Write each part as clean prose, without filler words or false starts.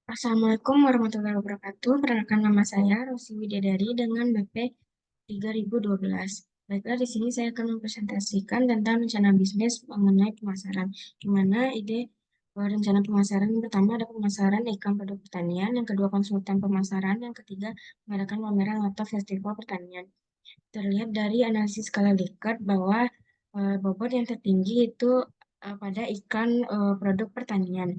Assalamualaikum warahmatullahi wabarakatuh. Perkenalkan nama saya Rosi Widadari dengan BP 3012. Baiklah, di sini saya akan mempresentasikan tentang rencana bisnis mengenai pemasaran. Di mana ide rencana pemasaran yang pertama ada pemasaran iklan produk pertanian, yang kedua konsultan pemasaran, yang ketiga mengadakan pameran atau festival pertanian. Terlihat dari analisis skala Likert bahwa bobot yang tertinggi itu pada iklan produk pertanian.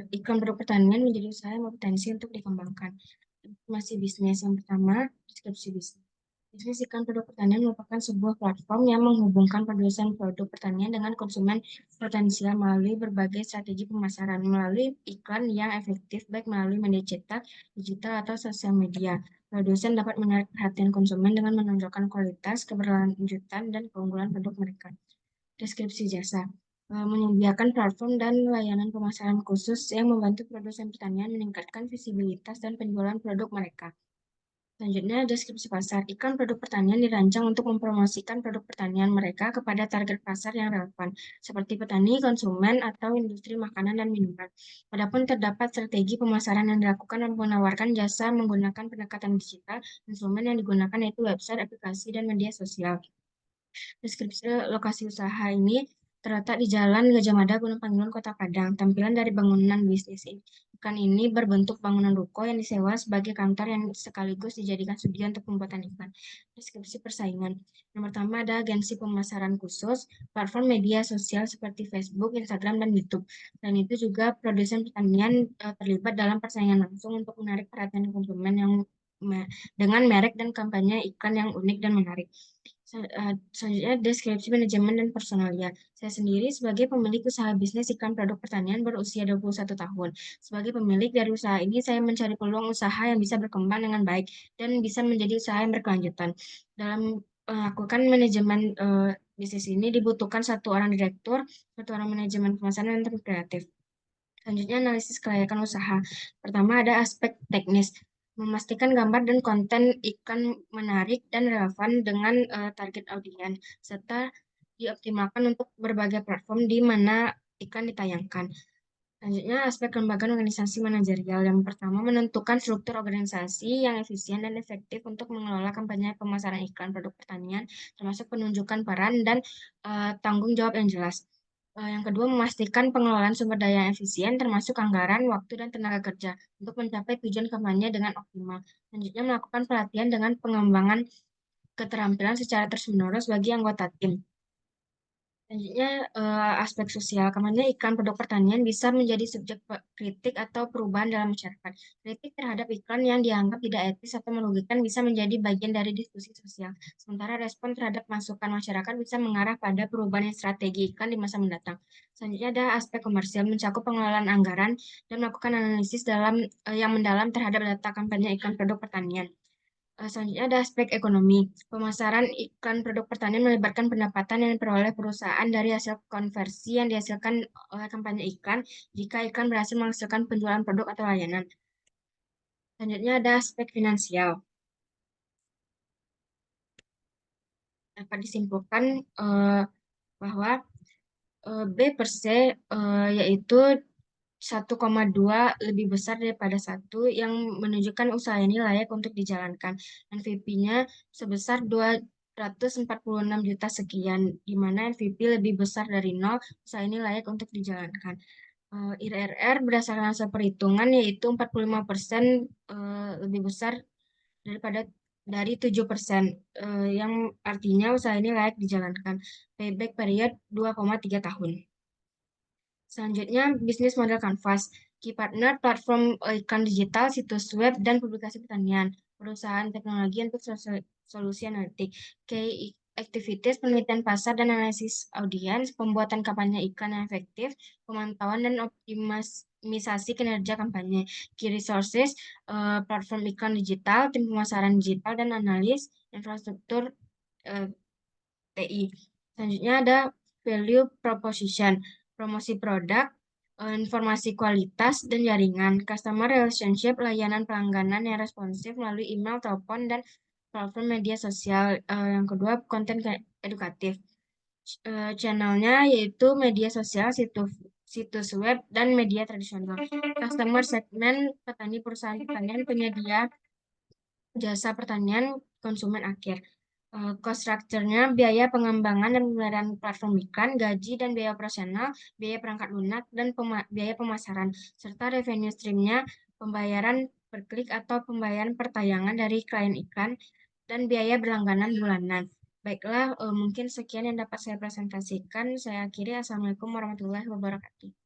Iklan produk pertanian menjadi usaha yang berpotensi untuk dikembangkan. Informasi bisnis yang pertama, deskripsi bisnis. Bisnis iklan produk pertanian merupakan sebuah platform yang menghubungkan produsen produk pertanian dengan konsumen potensial melalui berbagai strategi pemasaran, melalui iklan yang efektif baik melalui media cetak, digital, atau sosial media. Produsen dapat menarik perhatian konsumen dengan menonjolkan kualitas, keberlanjutan, dan keunggulan produk mereka. Deskripsi jasa menyediakan platform dan layanan pemasaran khusus yang membantu produsen pertanian meningkatkan visibilitas dan penjualan produk mereka. Selanjutnya, deskripsi pasar. Iklan produk pertanian dirancang untuk mempromosikan produk pertanian mereka kepada target pasar yang relevan, seperti petani, konsumen, atau industri makanan dan minuman. Adapun terdapat strategi pemasaran yang dilakukan dan menawarkan jasa menggunakan pendekatan digital. Instrumen yang digunakan yaitu website, aplikasi, dan media sosial. Deskripsi lokasi usaha ini terletak di Jalan Gajah Mada, Gunung Panggilan, Kota Padang. Tampilan dari bangunan bisnis ikan ini berbentuk bangunan ruko yang disewa sebagai kantor yang sekaligus dijadikan studio untuk pembuatan ikan. Deskripsi persaingan. Yang pertama ada agensi pemasaran khusus, platform media sosial seperti Facebook, Instagram, dan YouTube. Dan itu juga produsen pertanian terlibat dalam persaingan langsung untuk menarik perhatian konsumen yang dengan merek dan kampanye iklan yang unik dan menarik. Selanjutnya, deskripsi manajemen dan personalia. Saya sendiri sebagai pemilik usaha bisnis iklan produk pertanian berusia 21 tahun. Sebagai pemilik dari usaha ini, saya mencari peluang usaha yang bisa berkembang dengan baik dan bisa menjadi usaha yang berkelanjutan. Dalam melakukan manajemen bisnis ini dibutuhkan satu orang direktur, satu orang manajemen pemasaran, dan tim kreatif. Selanjutnya, analisis kelayakan usaha. Pertama, ada aspek teknis. Memastikan gambar dan konten iklan menarik dan relevan dengan target audiens, serta dioptimalkan untuk berbagai platform di mana iklan ditayangkan. Selanjutnya, aspek kelembagaan organisasi manajerial. Yang pertama, menentukan struktur organisasi yang efisien dan efektif untuk mengelola kampanye pemasaran iklan produk pertanian, termasuk penunjukan peran dan tanggung jawab yang jelas. Yang kedua, memastikan pengelolaan sumber daya yang efisien, termasuk anggaran, waktu, dan tenaga kerja, untuk mencapai tujuan kampanye dengan optimal. Selanjutnya, melakukan pelatihan dengan pengembangan keterampilan secara terus-menerus bagi anggota tim. Selanjutnya, aspek sosial. Karenanya iklan produk pertanian bisa menjadi subjek kritik atau perubahan dalam masyarakat. Kritik terhadap iklan yang dianggap tidak etis atau merugikan bisa menjadi bagian dari diskusi sosial. Sementara respon terhadap masukan masyarakat bisa mengarah pada perubahan strategi iklan di masa mendatang. Selanjutnya ada aspek komersial, mencakup pengelolaan anggaran dan melakukan analisis yang mendalam terhadap data kampanye iklan produk pertanian. Selanjutnya ada aspek ekonomi. Pemasaran iklan produk pertanian melibatkan pendapatan yang diperoleh perusahaan dari hasil konversi yang dihasilkan oleh kampanye iklan jika iklan berhasil menghasilkan penjualan produk atau layanan. Selanjutnya ada aspek finansial. Dapat disimpulkan bahwa B per C yaitu 1,2 lebih besar daripada 1 yang menunjukkan usaha ini layak untuk dijalankan. NVP-nya sebesar 246 juta sekian, di mana NVP lebih besar dari 0, usaha ini layak untuk dijalankan. IRR berdasarkan hasil perhitungan yaitu 45% lebih besar daripada dari 7%, yang artinya usaha ini layak dijalankan. Payback period 2,3 tahun. Selanjutnya, bisnis model Canvas. Key partner, platform iklan digital, situs web, dan publikasi pertanian. Perusahaan teknologi untuk solusi analitik. Key activities, penelitian pasar dan analisis audiens, pembuatan kampanye iklan yang efektif, pemantauan dan optimisasi kinerja kampanye. Key resources, platform iklan digital, tim pemasaran digital, dan analis, infrastruktur TI. Selanjutnya ada value proposition, promosi produk, informasi kualitas, dan jaringan. Customer relationship, layanan pelangganan yang responsif melalui email, telepon, dan platform media sosial. Yang kedua, konten edukatif. Channelnya yaitu media sosial, situs web, dan media tradisional. Customer segment petani perusahaan pertanian penyedia jasa pertanian konsumen akhir. Cost structure-nya biaya pengembangan dan pemeliharaan platform ikan, gaji dan biaya operasional, biaya perangkat lunak, dan biaya pemasaran, serta revenue stream-nya pembayaran per klik atau pembayaran per tayangan dari klien iklan, dan biaya berlangganan bulanan. Baiklah, mungkin sekian yang dapat saya presentasikan. Saya akhiri. Assalamualaikum warahmatullahi wabarakatuh.